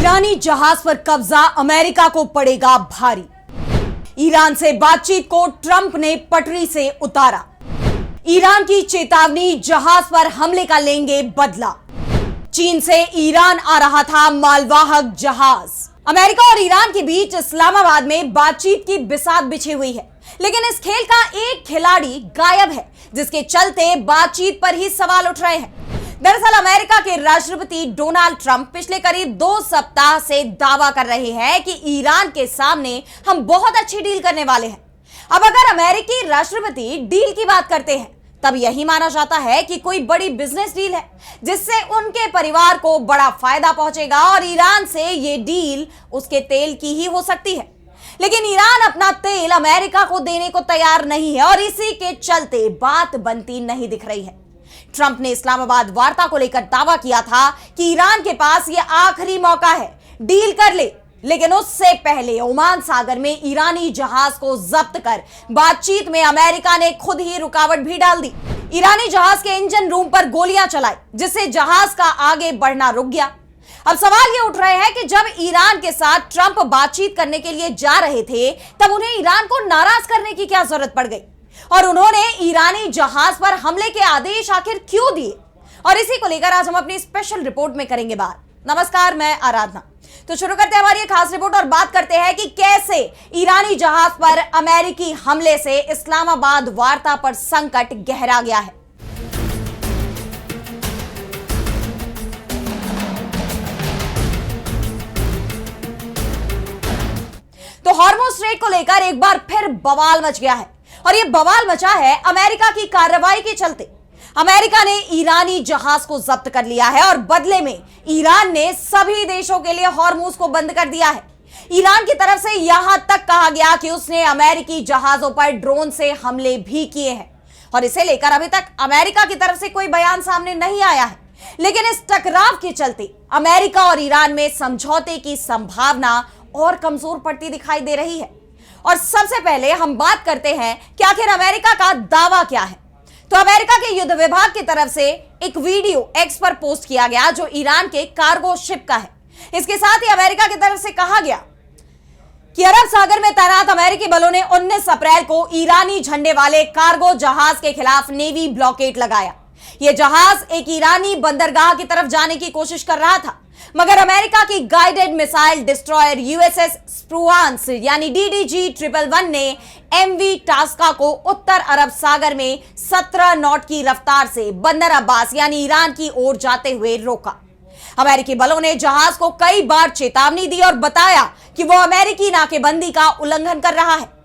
ईरानी जहाज पर कब्जा अमेरिका को पड़ेगा भारी। ईरान से बातचीत को ट्रंप ने पटरी से उतारा। ईरान की चेतावनी, जहाज पर हमले का लेंगे बदला। चीन से ईरान आ रहा था मालवाहक जहाज। अमेरिका और ईरान के बीच इस्लामाबाद में बातचीत की बिसात बिछी हुई है, लेकिन इस खेल का एक खिलाड़ी गायब है, जिसके चलते बातचीत पर ही सवाल उठ रहे हैं। दरअसल अमेरिका के राष्ट्रपति डोनाल्ड ट्रंप पिछले करीब 2 सप्ताह से दावा कर रहे हैं कि ईरान के सामने हम बहुत अच्छी डील करने वाले हैं। अब अगर अमेरिकी राष्ट्रपति डील की बात करते हैं, तब यही माना जाता है कि कोई बड़ी बिजनेस डील है, जिससे उनके परिवार को बड़ा फायदा पहुंचेगा और ईरान से ये डील उसके तेल की ही हो सकती है। लेकिन ईरान अपना तेल अमेरिका को देने को तैयार नहीं है और इसी के चलते बात बनती नहीं दिख रही है। ट्रंप ने इस्लामाबाद वार्ता को लेकर दावा किया था कि ईरान के पास यह आखिरी मौका है, डील कर ले। लेकिन उससे पहले ओमान सागर में ईरानी जहाज को जब्त कर बातचीत में अमेरिका ने खुद ही रुकावट भी डाल दी। ईरानी जहाज के इंजन रूम पर गोलियां चलाई, जिससे जहाज का आगे बढ़ना रुक गया। अब सवाल ये उठ रहे हैं कि जब ईरान के साथ ट्रंप बातचीत करने के लिए जा रहे थे, तब उन्हें ईरान को नाराज करने की क्या जरूरत पड़ गई और उन्होंने ईरानी जहाज पर हमले के आदेश आखिर क्यों दिए? और इसी को लेकर आज हम अपनी स्पेशल रिपोर्ट में करेंगे बात। नमस्कार, मैं आराधना। तो शुरू करते हैं हमारी खास रिपोर्ट और बात करते हैं कि कैसे ईरानी जहाज पर अमेरिकी हमले से इस्लामाबाद वार्ता पर संकट गहरा गया है। तो हॉर्मुज़ स्ट्रेट को लेकर एक बार फिर बवाल मच गया है और यह बवाल मचा है अमेरिका की कार्रवाई के चलते। अमेरिका ने ईरानी जहाज को जब्त कर लिया है और बदले में ईरान ने सभी देशों के लिए हॉर्मुज़ को बंद कर दिया है। ईरान की तरफ से यहां तक कहा गया कि उसने अमेरिकी जहाजों पर ड्रोन से हमले भी किए हैं और इसे लेकर अभी तक अमेरिका की तरफ से कोई बयान सामने नहीं आया है। लेकिन इस टकराव के चलते अमेरिका और ईरान में समझौते की संभावना और कमजोर पड़ती दिखाई दे रही है। और सबसे पहले हम बात करते हैं कि आखिर अमेरिका का दावा क्या है। तो अमेरिका के युद्ध विभाग की तरफ से एक वीडियो एक्स पर पोस्ट किया गया, जो ईरान के कार्गो शिप का है। इसके साथ ही अमेरिका की तरफ से कहा गया कि अरब सागर में तैनात अमेरिकी बलों ने 19 अप्रैल को ईरानी झंडे वाले कार्गो जहाज के खिलाफ नेवी ब्लॉकेड लगाया। यह जहाज एक ईरानी बंदरगाह की तरफ जाने की कोशिश कर रहा था, मगर अमेरिका की गाइडेड मिसाइल डिस्ट्रॉयर यूएसएस स्प्रुआंस यानी DDG-111 ने MV टास्का को उत्तर अरब सागर में 17 नॉट की रफ्तार से बंदर अब्बास यानी ईरान की ओर जाते हुए रोका। अमेरिकी बलों ने जहाज को कई बार चेतावनी दी और बताया कि वो अमेरिकी नाकेबंदी का उल्लंघन कर रहा है।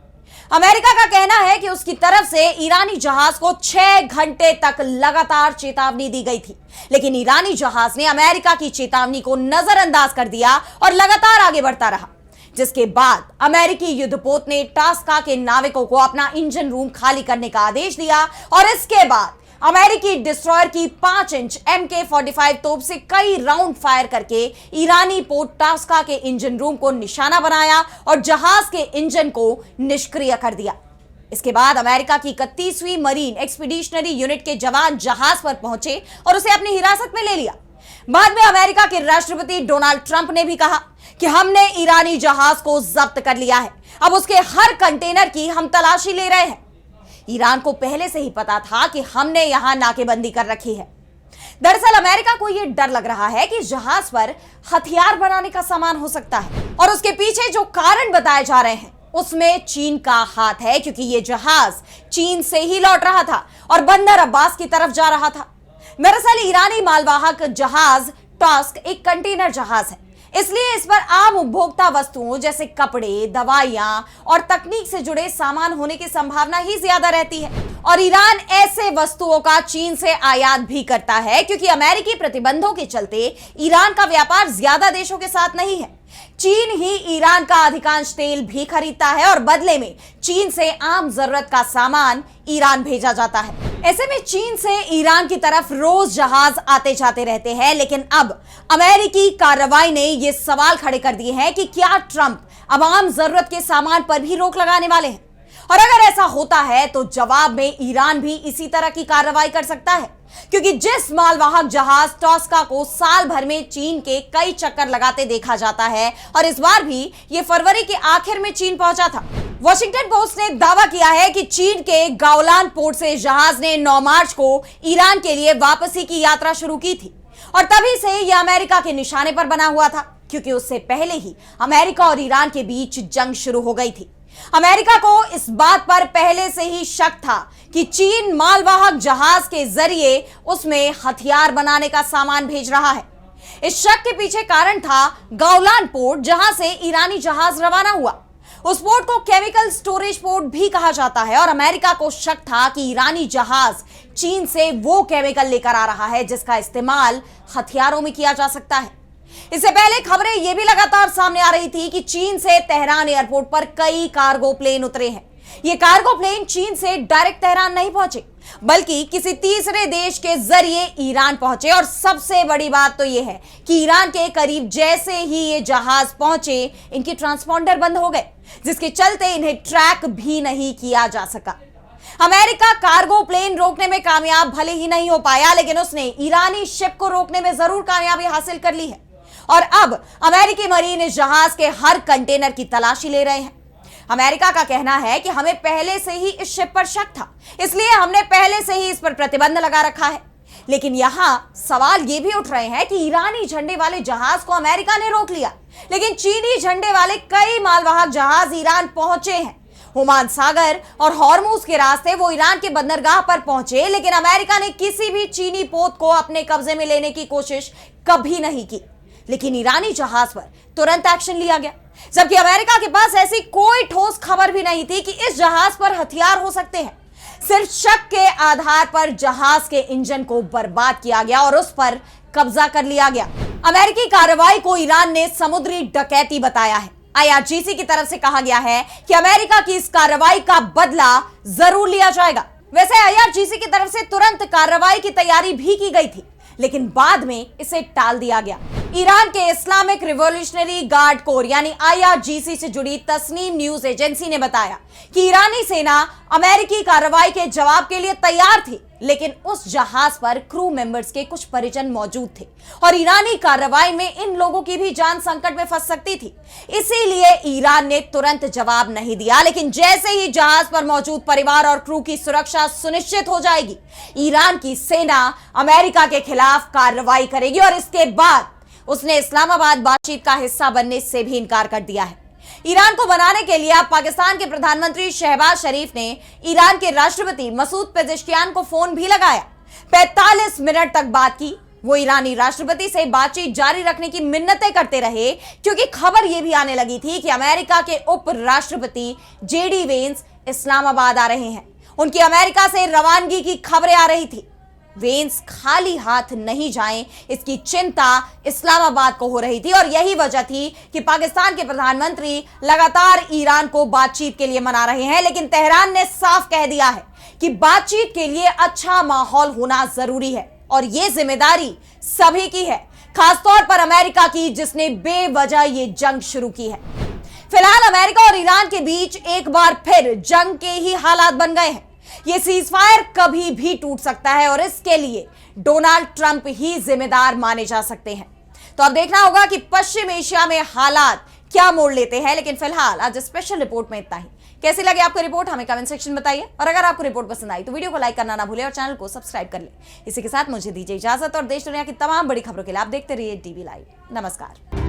अमेरिका का कहना है कि उसकी तरफ से ईरानी जहाज को 6 घंटे तक लगातार चेतावनी दी गई थी, लेकिन ईरानी जहाज ने अमेरिका की चेतावनी को नजरअंदाज कर दिया और लगातार आगे बढ़ता रहा, जिसके बाद अमेरिकी युद्धपोत ने टास्का के नाविकों को अपना इंजन रूम खाली करने का आदेश दिया और इसके बाद अमेरिकी डिस्ट्रॉयर की 5 इंच MK-45 तोप से कई राउंड फायर करके ईरानी पोर्ट टास्का के इंजन रूम को निशाना बनाया और जहाज के इंजन को निष्क्रिय कर दिया। इसके बाद अमेरिका की 31वीं मरीन एक्सपीडिशनरी यूनिट के जवान जहाज पर पहुंचे और उसे अपनी हिरासत में ले लिया। बाद में अमेरिका के राष्ट्रपति डोनाल्ड ट्रंप ने भी कहा कि हमने ईरानी जहाज को जब्त कर लिया है, अब उसके हर कंटेनर की हम तलाशी ले रहे हैं। ईरान को पहले से ही पता था कि हमने यहां नाकेबंदी कर रखी है। दरअसल अमेरिका को यह डर लग रहा है कि जहाज पर हथियार बनाने का सामान हो सकता है और उसके पीछे जो कारण बताए जा रहे हैं उसमें चीन का हाथ है, क्योंकि यह जहाज चीन से ही लौट रहा था और बंदर अब्बास की तरफ जा रहा था। दरअसल ईरानी मालवाहक जहाज टास्क एक कंटेनर जहाज है, इसलिए इस पर आम उपभोक्ता वस्तुओं जैसे कपड़े, दवाइयां और तकनीक से जुड़े सामान होने की संभावना ही ज्यादा रहती है। और ईरान ऐसे वस्तुओं का चीन से आयात भी करता है, क्योंकि अमेरिकी प्रतिबंधों के चलते ईरान का व्यापार ज्यादा देशों के साथ नहीं है। चीन ही ईरान का अधिकांश तेल भी खरीदता है और बदले में चीन से आम जरूरत का सामान ईरान भेजा जाता है। ऐसे में चीन से ईरान की तरफ रोज जहाज आते जाते रहते हैं। लेकिन अब अमेरिकी कार्रवाई ने यह सवाल खड़े कर दिए हैं कि क्या ट्रंप अब आम जरूरत के सामान पर भी रोक लगाने वाले हैं और अगर ऐसा होता है तो जवाब में ईरान भी इसी तरह की कार्रवाई कर सकता है, क्योंकि जिस मालवाहक जहाज टॉस्का को साल भर में चीन के कई चक्कर लगाते देखा जाता है, और इस बार भी ये फरवरी के आखिर में चीन पहुंचा था। वॉशिंगटन पोस्ट ने दावा किया है कि चीन के गाओलान पोर्ट से जहाज ने 9 मार्च को ईरान के लिए वापसी की यात्रा शुरू की थी, और तभी से यह अमेरिका के निशाने पर बना हुआ था, क्योंकि उससे पहले ही अमेरिका और ईरान के बीच जंग शुरू हो गई थी। अमेरिका को इस बात पर पहले से ही शक था कि चीन मालवाहक जहाज के जरिए उसमें हथियार बनाने का सामान भेज रहा है। इस शक के पीछे कारण था गाओलान पोर्ट, जहां से ईरानी जहाज रवाना हुआ। उस पोर्ट को केमिकल स्टोरेज पोर्ट भी कहा जाता है, और अमेरिका को शक था कि ईरानी जहाज चीन से वो केमिकल लेकर आ रहा है जिसका इस्तेमाल हथियारों में किया जा सकता है। इससे पहले खबरें यह भी लगातार सामने आ रही थी कि चीन से तेहरान एयरपोर्ट पर कई कार्गो प्लेन उतरे हैं। ये कार्गो प्लेन चीन से डायरेक्ट तेहरान नहीं पहुंचे, बल्कि किसी तीसरे देश के जरिए ईरान पहुंचे। और सबसे बड़ी बात तो यह है कि ईरान के करीब जैसे ही ये जहाज पहुंचे, इनके ट्रांसपॉन्डर बंद हो गए, जिसके चलते इन्हें ट्रैक भी नहीं किया जा सका। अमेरिका कार्गो प्लेन रोकने में कामयाब भले ही नहीं हो पाया, लेकिन उसने ईरानी शिप को रोकने में जरूर कामयाबी हासिल कर ली है। और अब अमेरिकी मरीन इस जहाज के हर कंटेनर की तलाशी ले रहे हैं। अमेरिका का कहना है कि हमें पहले से ही इस शिप पर शक था, इसलिए हमने पहले से ही इस पर प्रतिबंध लगा रखा है। लेकिन यहां सवाल यह भी उठ रहे हैं कि ईरानी झंडे वाले जहाज को अमेरिका ने रोक लिया, लेकिन चीनी झंडे वाले कई मालवाहक जहाज ईरान पहुंचे हैं। ओमान सागर और हॉर्मुज के रास्ते वो ईरान के बंदरगाह पर पहुंचे, लेकिन अमेरिका ने किसी भी चीनी पोत को अपने कब्जे में लेने की कोशिश कभी नहीं की। लेकिन ईरानी जहाज पर तुरंत एक्शन लिया गया, जबकि अमेरिका के पास ऐसी कोई ठोस खबर भी नहीं थी कि इस जहाज पर हथियार हो सकते हैं। सिर्फ शक के आधार पर जहाज के इंजन को बर्बाद किया गया और उस पर कब्जा कर लिया गया। अमेरिकी कार्रवाई को ईरान ने समुद्री डकैती बताया है। IRGC की तरफ से कहा गया है कि अमेरिका की इस कार्रवाई का बदला जरूर लिया जाएगा। वैसे IRGC की तरफ से तुरंत कार्रवाई की तैयारी भी की गई थी, लेकिन बाद में इसे टाल दिया गया। ईरान के इस्लामिक रिवॉल्यूशनरी गार्ड कोर यानी IRGC से जुड़ी तस्नीम न्यूज एजेंसी ने बताया कि ईरानी सेना अमेरिकी कार्रवाई के जवाब के लिए तैयार थी, लेकिन उस जहाज पर क्रू मेंबर्स के कुछ परिजन मौजूद थे और ईरानी कार्रवाई में इन लोगों की भी जान संकट में फंस सकती थी। इसीलिए ईरान ने तुरंत जवाब नहीं दिया, लेकिन जैसे ही जहाज पर मौजूद परिवार और क्रू की सुरक्षा सुनिश्चित हो जाएगी, ईरान की सेना अमेरिका के खिलाफ कार्रवाई करेगी। और इसके बाद उसने इस्लामाबाद बातचीत का हिस्सा बनने से भी इनकार कर दिया है। ईरान को बनाने के लिए अब पाकिस्तान के प्रधानमंत्री शहबाज शरीफ ने ईरान के राष्ट्रपति मसूद पेजेश्कियान को फोन भी लगाया। 45 मिनट तक बात की। वो ईरानी राष्ट्रपति से बातचीत जारी रखने की मिन्नतें करते रहे, क्योंकि खबर यह भी आने लगी थी कि अमेरिका के उप राष्ट्रपति JD वेंस इस्लामाबाद आ रहे हैं। उनकी अमेरिका से रवानगी की खबरें आ रही थी। वेंस खाली हाथ नहीं जाएं, इसकी चिंता इस्लामाबाद को हो रही थी, और यही वजह थी कि पाकिस्तान के प्रधानमंत्री लगातार ईरान को बातचीत के लिए मना रहे हैं। लेकिन तेहरान ने साफ कह दिया है कि बातचीत के लिए अच्छा माहौल होना जरूरी है, और यह जिम्मेदारी सभी की है, खासतौर पर अमेरिका की, जिसने बेवजह ये जंग शुरू की है। फिलहाल अमेरिका और ईरान के बीच एक बार फिर जंग के ही हालात बन गए हैं। ये सीजफायर कभी भी टूट सकता है, और इसके लिए डोनाल्ड ट्रंप ही जिम्मेदार माने जा सकते हैं। तो अब देखना होगा कि पश्चिम एशिया में हालात क्या मोड़ लेते हैं। लेकिन फिलहाल आज स्पेशल रिपोर्ट में इतना ही। कैसी लगी आपको रिपोर्ट हमें कमेंट सेक्शन में बताइए, और अगर आपको रिपोर्ट पसंद आई तो वीडियो को लाइक करना ना भूलें और चैनल को सब्सक्राइब कर ले। इसी के साथ मुझे दीजिए इजाजत, और देश दुनिया की तमाम बड़ी खबरों के लिए आप देखते रहिए DB लाइव। नमस्कार।